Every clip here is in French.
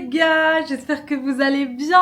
les gars, j'espère que vous allez bien.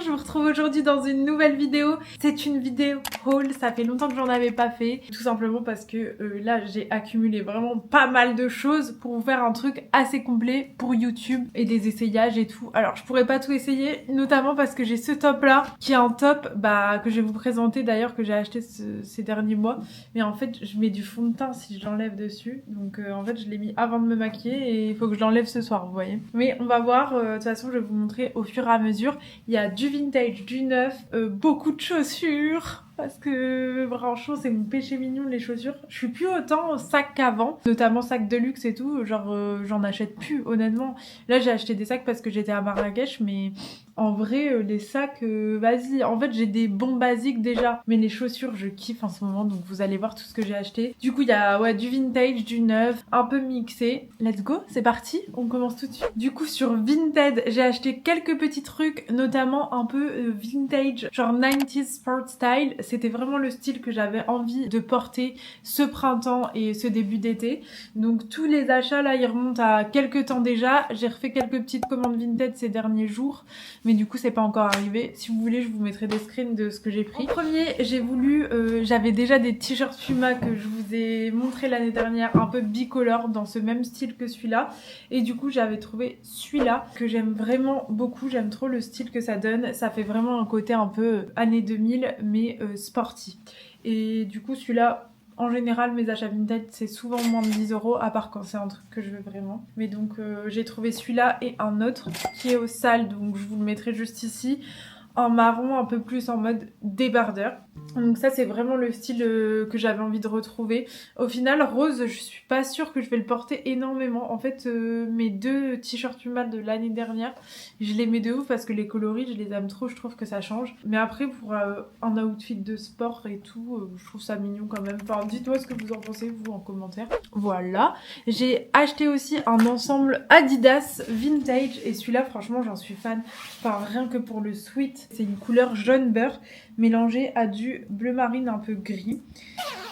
Je vous retrouve aujourd'hui dans une nouvelle vidéo. C'est une vidéo haul, ça fait longtemps que j'en avais pas fait. Tout simplement parce que là j'ai accumulé vraiment pas mal de choses pour vous faire un truc assez complet pour YouTube et des essayages et tout. Alors je pourrais pas tout essayer, notamment parce que j'ai ce top là, qui est un top que je vais vous présenter d'ailleurs, que j'ai acheté ces derniers mois. Mais en fait je mets du fond de teint si je l'enlève dessus. Donc en fait je l'ai mis avant de me maquiller et il faut que je l'enlève ce soir, vous voyez. Mais on va voir, de toute façon je vais vous montrer au fur et à mesure. Il y a du vintage, du neuf, beaucoup de chaussures. Parce que franchement c'est mon péché mignon les chaussures. Je suis plus autant sac qu'avant, notamment sac de luxe et tout, genre j'en achète plus honnêtement. Là j'ai acheté des sacs parce que j'étais à Marrakech, mais en vrai les sacs, vas-y. En fait j'ai des bons basiques déjà, mais les chaussures je kiffe en ce moment, donc vous allez voir tout ce que j'ai acheté. Du coup il y a du vintage, du neuf, un peu mixé. Let's go, c'est parti, on commence tout de suite. Du coup sur Vinted j'ai acheté quelques petits trucs, notamment un peu vintage, genre 90s sport style. C'était vraiment le style que j'avais envie de porter ce printemps et ce début d'été. Donc tous les achats là, ils remontent à quelques temps déjà. J'ai refait quelques petites commandes Vinted ces derniers jours, mais du coup c'est pas encore arrivé. Si vous voulez, je vous mettrai des screens de ce que j'ai pris. En premier, j'ai voulu, j'avais déjà des t-shirts Puma que je vous ai montré l'année dernière, un peu bicolore dans ce même style que celui-là. Et du coup j'avais trouvé celui-là que j'aime vraiment beaucoup. J'aime trop le style que ça donne. Ça fait vraiment un côté un peu années 2000, mais sporty. Et du coup celui-là, en général mes achats Vinted c'est souvent moins de 10 €, à part quand c'est un truc que je veux vraiment. Mais donc j'ai trouvé celui-là et un autre qui est au sale, donc je vous le mettrai juste ici, en marron, un peu plus en mode débardeur. Donc ça c'est vraiment le style que j'avais envie de retrouver. Au final rose, je suis pas sûre que je vais le porter énormément. En fait mes deux t-shirts Puma de l'année dernière, je les mets de ouf parce que les coloris je les aime trop, je trouve que ça change. Mais après pour un outfit de sport et tout, je trouve ça mignon quand même. Enfin dites-moi ce que vous en pensez vous en commentaire. Voilà, j'ai acheté aussi un ensemble Adidas vintage et celui-là franchement j'en suis fan. Enfin rien que pour le sweat, c'est une couleur jaune beurre mélangé à du bleu marine un peu gris.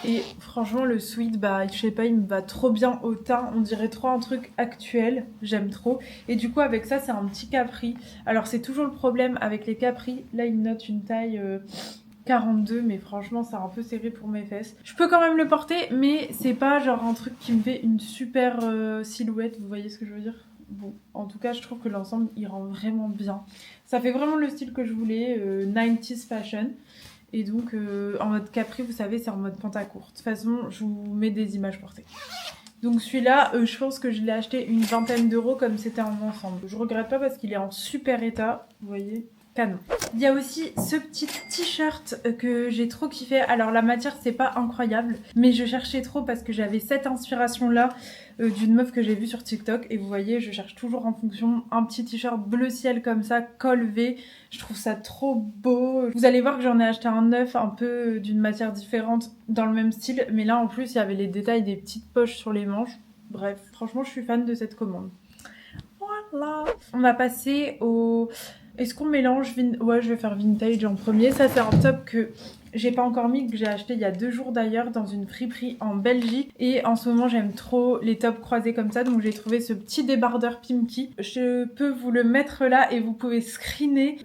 Et franchement le sweat, je sais pas, il me va trop bien au teint, on dirait trop un truc actuel, j'aime trop. Et du coup avec ça c'est un petit capri. Alors c'est toujours le problème avec les capris, là il note une taille 42, mais franchement c'est un peu serré pour mes fesses. Je peux quand même le porter, mais c'est pas genre un truc qui me fait une super silhouette, vous voyez ce que je veux dire? Bon, en tout cas je trouve que l'ensemble il rend vraiment bien. Ça fait vraiment le style que je voulais, 90s fashion. Et donc en mode capri, vous savez, c'est en mode pantacourt. De toute façon, je vous mets des images portées. Donc celui-là, je pense que je l'ai acheté une vingtaine d'euros comme c'était en ensemble. Je regrette pas parce qu'il est en super état, vous voyez. Canon. Il y a aussi ce petit t-shirt que j'ai trop kiffé. Alors la matière c'est pas incroyable, mais je cherchais trop parce que j'avais cette inspiration là d'une meuf que j'ai vue sur TikTok. Et vous voyez, je cherche toujours en fonction un petit t-shirt bleu ciel comme ça, col V. Je trouve ça trop beau. Vous allez voir que j'en ai acheté un neuf un peu d'une matière différente dans le même style. Mais là en plus il y avait les détails des petites poches sur les manches. Bref, franchement je suis fan de cette commande. Voilà. On va passer au... Est-ce qu'on mélange Ouais, je vais faire vintage en premier. Ça, c'est un top que j'ai pas encore mis, que j'ai acheté il y a 2 jours d'ailleurs dans une friperie en Belgique. Et en ce moment, j'aime trop les tops croisés comme ça. Donc, j'ai trouvé ce petit débardeur Pimki. Je peux vous le mettre là et vous pouvez screener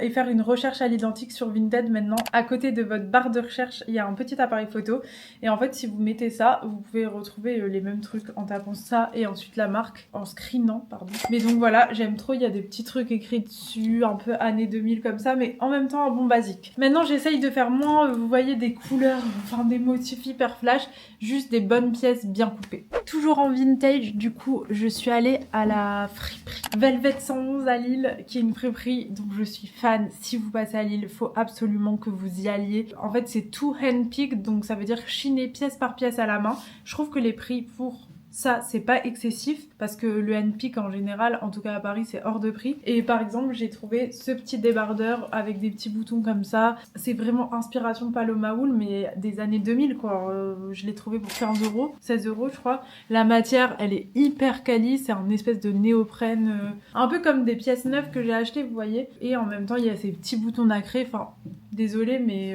et faire une recherche à l'identique sur Vinted maintenant. À côté de votre barre de recherche, il y a un petit appareil photo. Et en fait, si vous mettez ça, vous pouvez retrouver les mêmes trucs en tapant ça et ensuite la marque, en screenant, pardon. Mais donc voilà, j'aime trop. Il y a des petits trucs écrits dessus, un peu années 2000 comme ça, mais en même temps un bon basique. Maintenant, j'essaye de faire moins, vous voyez, des couleurs, enfin des motifs hyper flash, juste des bonnes pièces bien coupées. Toujours en vintage, du coup, je suis allée à la friperie Velvet 111 à Lille, qui est une friperie dont je suis fan. Si vous passez à Lille, il faut absolument que vous y alliez. En fait, c'est tout hand-picked, donc ça veut dire chiné pièce par pièce à la main. Je trouve que les prix pour ça, c'est pas excessif parce que le handpick en général, en tout cas à Paris, c'est hors de prix. Et par exemple, j'ai trouvé ce petit débardeur avec des petits boutons comme ça. C'est vraiment inspiration Paloma Wool, mais des années 2000 quoi. Je l'ai trouvé pour 15 €, 16 € je crois. La matière, elle est hyper quali, c'est un espèce de néoprène, un peu comme des pièces neuves que j'ai achetées, vous voyez. Et en même temps, il y a ces petits boutons nacrés, enfin... Désolée, mais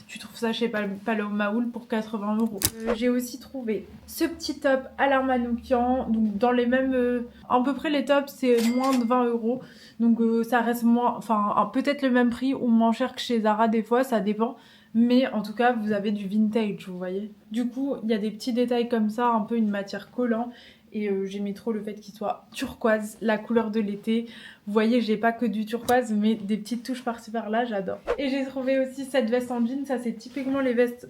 tu trouves ça chez Palomaoul pour 80 €. J'ai aussi trouvé ce petit top à la Manoukian, donc dans les mêmes... à peu près les tops, c'est moins de 20 €. Donc ça reste moins... Enfin, peut-être le même prix ou moins cher que chez Zara des fois, ça dépend. Mais en tout cas, vous avez du vintage, vous voyez. Du coup, il y a des petits détails comme ça, un peu une matière collant. Et j'aimais trop le fait qu'il soit turquoise, la couleur de l'été. Vous voyez, j'ai pas que du turquoise, mais des petites touches par-ci par-là, j'adore. Et j'ai trouvé aussi cette veste en jean. Ça, c'est typiquement les vestes,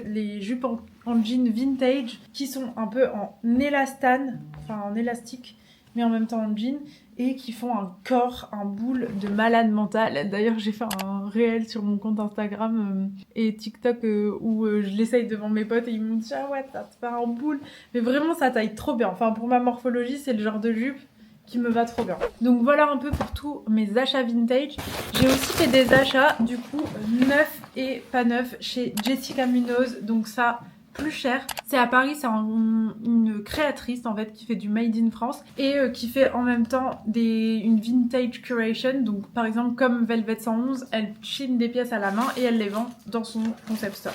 les jupes en jean vintage qui sont un peu en élastane, enfin en élastique, mais en même temps en jean, et qui font un corps, un boule de malade mental. D'ailleurs, j'ai fait un réel sur mon compte Instagram et TikTok où je l'essaye devant mes potes et ils m'ont dit ah ouais, ça te fait un boule. Mais vraiment, ça taille trop bien. Enfin, pour ma morphologie, c'est le genre de jupe qui me va trop bien. Donc voilà un peu pour tous mes achats vintage. J'ai aussi fait des achats du coup neufs et pas neufs chez Jessica Munoz. Donc ça, plus cher. C'est à Paris, c'est une créatrice en fait qui fait du made in France et qui fait en même temps une vintage curation. Donc par exemple comme Velvet 111, elle chine des pièces à la main et elle les vend dans son concept store.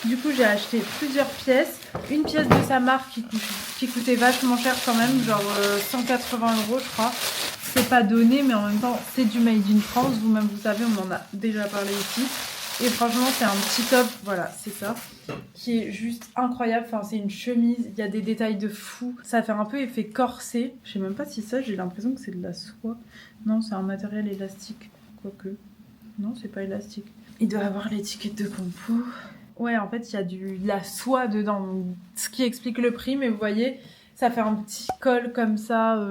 Du coup j'ai acheté plusieurs pièces. Une pièce de sa marque qui coûtait vachement cher quand même, genre 180 € je crois. C'est pas donné mais en même temps c'est du made in France. Vous-même vous savez, on en a déjà parlé ici. Et franchement c'est un petit top, voilà c'est ça, qui est juste incroyable. Enfin c'est une chemise, il y a des détails de fou. Ça fait un peu effet corset. Je sais même pas si ça, j'ai l'impression que c'est de la soie. Non, c'est un matériel élastique. Quoique. Non, c'est pas élastique. Il doit avoir l'étiquette de compo. Ouais, en fait il y a de la soie dedans. Donc, ce qui explique le prix, mais vous voyez, ça fait un petit col comme ça.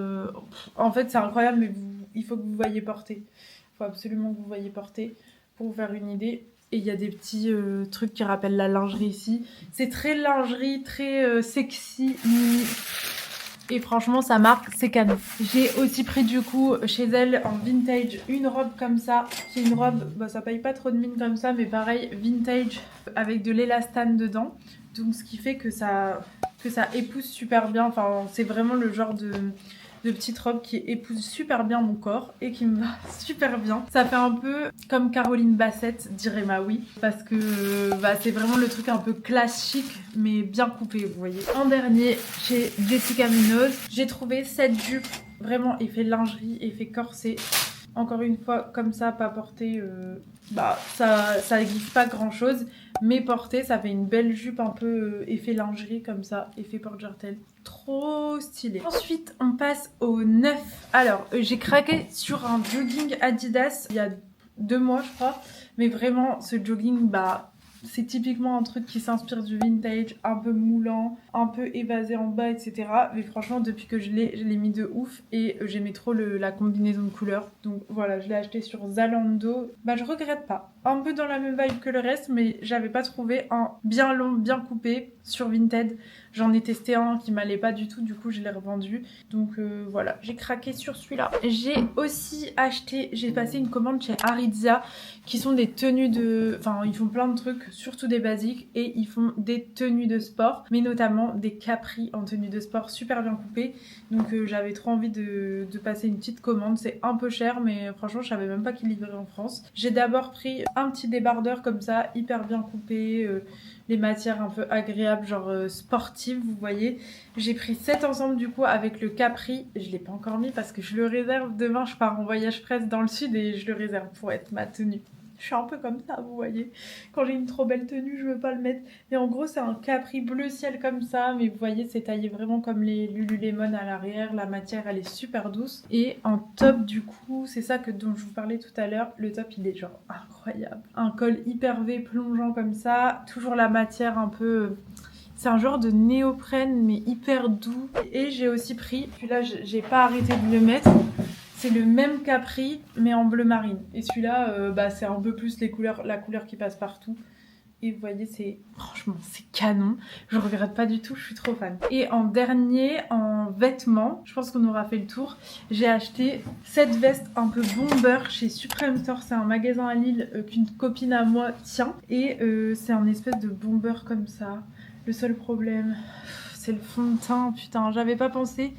En fait c'est incroyable, mais il faut que vous voyez porter. Il faut absolument que vous voyez porter pour vous faire une idée. Et il y a des petits trucs qui rappellent la lingerie ici. C'est très lingerie, très sexy, mini. Et franchement, ça marque, c'est canon. J'ai aussi pris du coup chez elle en vintage une robe comme ça. Qui est une robe, bah, ça paye pas trop de mine comme ça, mais pareil, vintage avec de l'élastane dedans. Donc ce qui fait que ça épouse super bien. Enfin, c'est vraiment le genre de petite robe qui épouse super bien mon corps et qui me va super bien. Ça fait un peu comme Caroline Bassett, dirait Maui, parce que c'est vraiment le truc un peu classique mais bien coupé, vous voyez. En dernier, chez Jessica Munoz, j'ai trouvé cette jupe vraiment effet lingerie, effet corset. Encore une fois, comme ça, pas porté, ça glisse pas grand chose, mais porté, ça fait une belle jupe un peu effet lingerie comme ça, effet porte-jartel. Trop stylé. Ensuite, on passe au neuf. Alors, j'ai craqué sur un jogging Adidas il y a 2 mois, je crois, mais vraiment, ce jogging, c'est typiquement un truc qui s'inspire du vintage, un peu moulant, un peu évasé en bas, etc. Mais franchement, depuis que je l'ai mis de ouf et j'aimais trop la combinaison de couleurs. Donc voilà, je l'ai acheté sur Zalando. Je regrette pas. Un peu dans la même vibe que le reste, mais j'avais pas trouvé un bien long, bien coupé sur Vinted. J'en ai testé un qui m'allait pas du tout, du coup je l'ai revendu. Donc voilà, j'ai craqué sur celui-là. J'ai aussi acheté, j'ai passé une commande chez Aritzia, qui sont des tenues de... Enfin, ils font plein de trucs, surtout des basiques, et ils font des tenues de sport, mais notamment des capris en tenue de sport super bien coupées. Donc j'avais trop envie de passer une petite commande. C'est un peu cher, mais franchement je savais même pas qu'ils livraient en France. J'ai d'abord pris un petit débardeur comme ça, hyper bien coupé, les matières un peu agréables, genre sportives, vous voyez. J'ai pris cet ensemble du coup avec le capri. Je l'ai pas encore mis parce que je le réserve demain. Je pars en voyage presse dans le sud et je le réserve pour être ma tenue. Je suis un peu comme ça, vous voyez. Quand j'ai une trop belle tenue, je veux pas le mettre. Mais en gros, c'est un capri bleu ciel comme ça. Mais vous voyez, c'est taillé vraiment comme les Lululemon à l'arrière. La matière, elle est super douce. Et en top, du coup, c'est ça dont je vous parlais tout à l'heure. Le top, il est genre incroyable. Un col hyper V plongeant comme ça. Toujours la matière un peu... C'est un genre de néoprène, mais hyper doux. Et j'ai aussi pris... Celui-là, j'ai pas arrêté de le mettre. C'est le même capri mais en bleu marine. Et celui-là, c'est un peu plus la couleur qui passe partout. Et vous voyez, franchement, c'est canon. Je regrette pas du tout, je suis trop fan. Et en dernier, en vêtements, je pense qu'on aura fait le tour. J'ai acheté cette veste un peu bomber chez Supreme Store. C'est un magasin à Lille qu'une copine à moi tient. Et c'est un espèce de bomber comme ça. Le seul problème, c'est le fond de teint. Putain, j'avais pas pensé.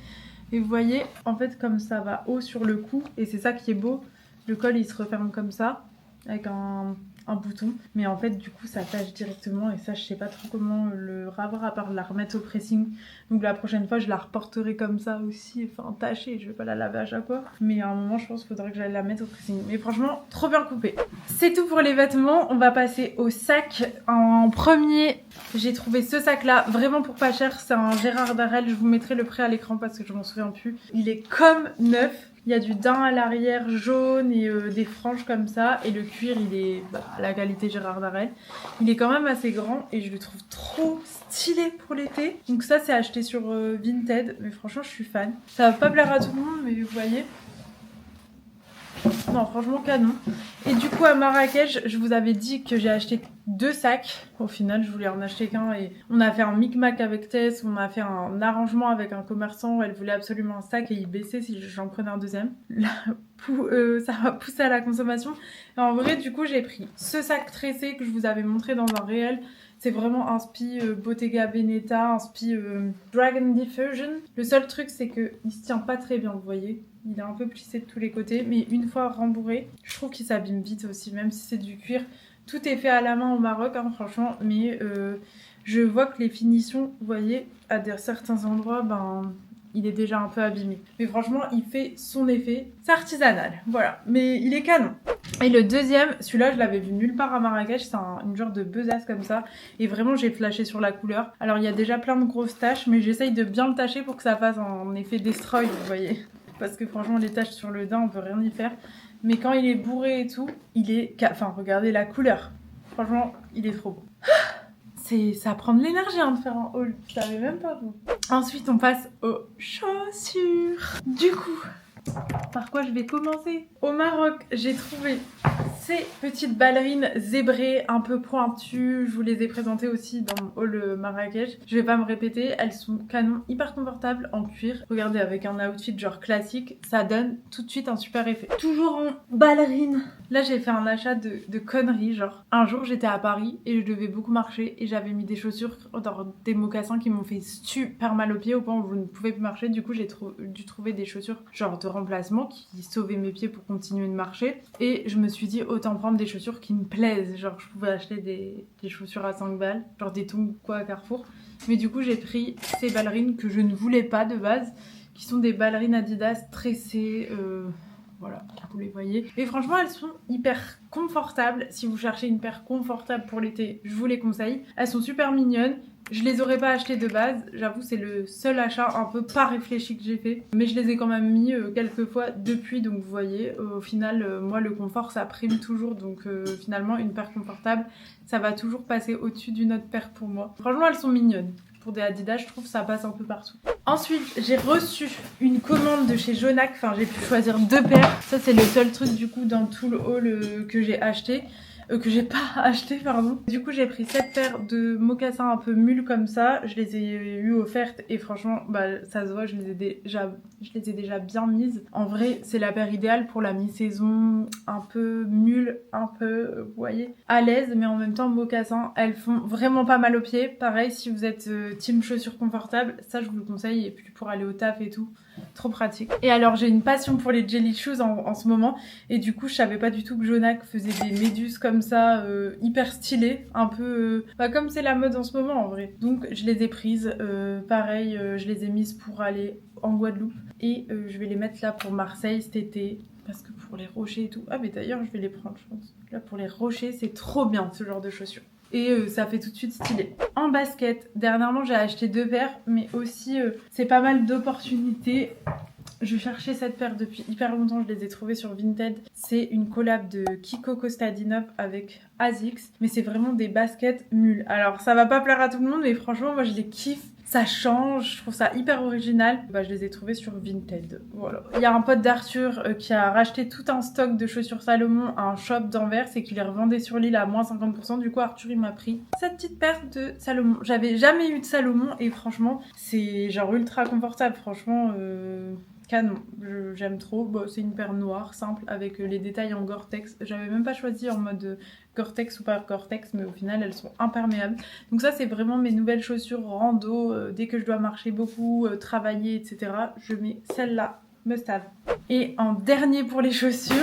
Et vous voyez, en fait, comme ça va haut sur le cou, et c'est ça qui est beau, le col il se referme comme ça. avec un bouton, mais en fait du coup ça tâche directement et ça je sais pas trop comment le ravoir à part la remettre au pressing, donc la prochaine fois je la reporterai comme ça aussi, enfin tachée, je vais pas la laver à chaque fois, mais à un moment je pense qu'il faudrait que j'aille la mettre au pressing, mais franchement trop bien coupé. C'est tout pour les vêtements, on va passer au sac. En premier j'ai trouvé ce sac là, vraiment pour pas cher, c'est un Gérard Darel, je vous mettrai le prix à l'écran parce que je m'en souviens plus, il est comme neuf. Il y a du daim à l'arrière jaune et des franges comme ça. Et le cuir, il est à la qualité Gérard Darel. Il est quand même assez grand et je le trouve trop stylé pour l'été. Donc ça, c'est acheté sur Vinted. Mais franchement, je suis fan. Ça va pas plaire à tout le monde, mais vous voyez. Non, franchement, canon. Et du coup, à Marrakech, je vous avais dit que j'ai acheté 2 sacs. Au final, je voulais en acheter qu'un et on a fait un micmac avec Tess. On a fait un arrangement avec un commerçant. Elle voulait absolument un sac et il baissait si j'en prenais un deuxième. Là, ça va pousser à la consommation. Et en vrai, du coup, j'ai pris ce sac tressé que je vous avais montré dans un réel. C'est vraiment un spi Bottega Veneta, un spi Dragon Diffusion. Le seul truc, c'est qu'il se tient pas très bien, vous voyez. Il est un peu plissé de tous les côtés, mais une fois rembourré, je trouve qu'il s'abîme vite aussi, même si c'est du cuir. Tout est fait à la main au Maroc, hein, franchement, mais je vois que les finitions, vous voyez, à certains endroits, il est déjà un peu abîmé. Mais franchement, il fait son effet. C'est artisanal, voilà. Mais il est canon. Et le deuxième, celui-là, je l'avais vu nulle part à Marrakech. C'est une genre de besace comme ça. Et vraiment, j'ai flashé sur la couleur. Alors, il y a déjà plein de grosses taches, mais j'essaye de bien le tacher pour que ça fasse un effet destroy, vous voyez. Parce que franchement, les taches sur le daim, on peut rien y faire. Mais quand il est bourré et tout, il est... Enfin, regardez la couleur. Franchement, il est trop beau. Ça prend de l'énergie de faire un haul, je savais même pas vous. Ensuite on passe aux chaussures. Du coup, par quoi je vais commencer? Au Maroc, j'ai trouvé ces petites ballerines zébrées un peu pointues. Je vous les ai présentées aussi dans mon haul Marrakech. Je vais pas me répéter, elles sont canon, hyper confortables en cuir. Regardez, avec un outfit genre classique, ça donne tout de suite un super effet. Toujours en ballerine. Là j'ai fait un achat de conneries, genre un jour j'étais à Paris et je devais beaucoup marcher et j'avais mis des chaussures, des mocassins qui m'ont fait super mal aux pieds au point où vous ne pouvez plus marcher. Du coup j'ai dû trouver des chaussures genre de remplacement qui sauvaient mes pieds pour continuer de marcher, et je me suis dit autant prendre des chaussures qui me plaisent, genre je pouvais acheter des chaussures à 5 balles, genre des tongs quoi à Carrefour, mais du coup j'ai pris ces ballerines que je ne voulais pas de base, qui sont des ballerines Adidas tressées, voilà, vous les voyez. Et franchement, elles sont hyper confortables. Si vous cherchez une paire confortable pour l'été, je vous les conseille. Elles sont super mignonnes. Je les aurais pas achetées de base. J'avoue, c'est le seul achat un peu pas réfléchi que j'ai fait. Mais je les ai quand même mis quelques fois depuis. Donc vous voyez, au final, moi, le confort, ça prime toujours. Donc finalement, une paire confortable, ça va toujours passer au-dessus d'une autre paire pour moi. Franchement, elles sont mignonnes. Pour des Adidas, je trouve que ça passe un peu partout. Ensuite, j'ai reçu une commande de chez Jonac. Enfin, j'ai pu choisir 2 paires. Ça, c'est le seul truc du coup dans tout le haul que j'ai acheté. Que j'ai pas acheté, pardon. Du coup, j'ai pris cette paire de mocassins un peu mules comme ça. Je les ai eu offertes et franchement, ça se voit, je les ai déjà bien mises. En vrai, c'est la paire idéale pour la mi-saison, un peu mule, un peu, vous voyez, à l'aise, mais en même temps mocassins. Elles font vraiment pas mal aux pieds. Pareil, si vous êtes team chaussures confortables, ça je vous le conseille. Et puis pour aller au taf et tout, trop pratique. Et alors, j'ai une passion pour les jelly shoes en ce moment. Et du coup, je savais pas du tout que Jonac faisait des méduses comme ça, hyper stylées, un peu comme c'est la mode en ce moment en vrai. Donc je les ai prises, pareil, je les ai mises pour aller en Guadeloupe et je vais les mettre là pour Marseille cet été, parce que pour les rochers et tout, ah mais d'ailleurs je vais les prendre je pense. Là pour les rochers c'est trop bien ce genre de chaussures. Et ça fait tout de suite stylé. En basket, dernièrement j'ai acheté 2 paires, mais aussi c'est pas mal d'opportunités. Je cherchais cette paire depuis hyper longtemps, je les ai trouvées sur Vinted. C'est une collab de Kiko Kostadinov avec Asics, mais c'est vraiment des baskets mules. Alors ça va pas plaire à tout le monde, mais franchement moi je les kiffe. Ça change, je trouve ça hyper original. Je les ai trouvés sur Vinted, voilà. Il y a un pote d'Arthur qui a racheté tout un stock de chaussures Salomon à un shop d'Anvers et qui les revendait sur l'île à moins 50%. Du coup, Arthur, il m'a pris cette petite paire de Salomon. J'avais jamais eu de Salomon et franchement, c'est genre ultra confortable. Franchement, canon, j'aime trop. Bon, c'est une paire noire, simple, avec les détails en Gore-Tex. J'avais même pas choisi en mode Gore-Tex ou pas Gore-Tex, mais au final elles sont imperméables. Donc ça c'est vraiment mes nouvelles chaussures rando, dès que je dois marcher beaucoup, travailler, etc. Je mets celle-là, must have. Et en dernier pour les chaussures,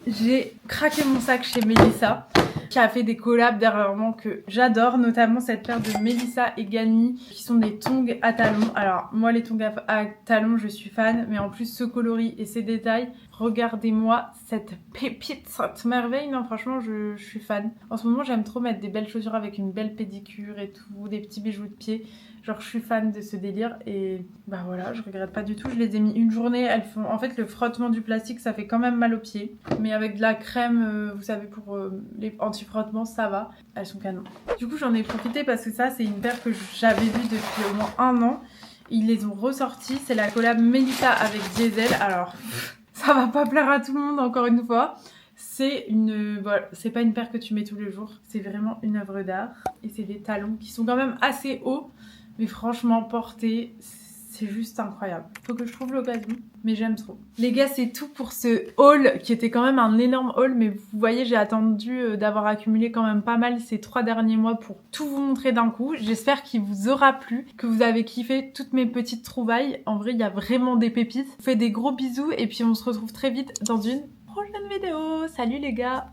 j'ai craqué mon sac chez Melissa, qui a fait des collabs dernièrement que j'adore, notamment cette paire de Melissa et Gani qui sont des tongs à talons. Alors moi les tongs à talons je suis fan, mais en plus ce coloris et ces détails, regardez-moi cette pépite, cette merveille. Non franchement je suis fan. En ce moment j'aime trop mettre des belles chaussures avec une belle pédicure et tout, des petits bijoux de pied. Genre je suis fan de ce délire et bah voilà, je regrette pas du tout. Je les ai mis une journée, elles font... En fait le frottement du plastique ça fait quand même mal aux pieds. Mais avec de la crème, vous savez pour les anti-frottements ça va. Elles sont canon. Du coup j'en ai profité parce que ça c'est une paire que j'avais vue depuis au moins 1 an. Ils les ont ressortis, c'est la collab Melissa avec Diesel. Alors ça va pas plaire à tout le monde encore une fois. C'est une... Voilà, c'est pas une paire que tu mets tous les jours. C'est vraiment une œuvre d'art. Et c'est des talons qui sont quand même assez hauts. Mais franchement, porter, c'est juste incroyable. Faut que je trouve l'occasion, mais j'aime trop. Les gars, c'est tout pour ce haul qui était quand même un énorme haul. Mais vous voyez, j'ai attendu d'avoir accumulé quand même pas mal ces 3 derniers mois pour tout vous montrer d'un coup. J'espère qu'il vous aura plu, que vous avez kiffé toutes mes petites trouvailles. En vrai, il y a vraiment des pépites. Je vous fais des gros bisous et puis on se retrouve très vite dans une prochaine vidéo. Salut les gars!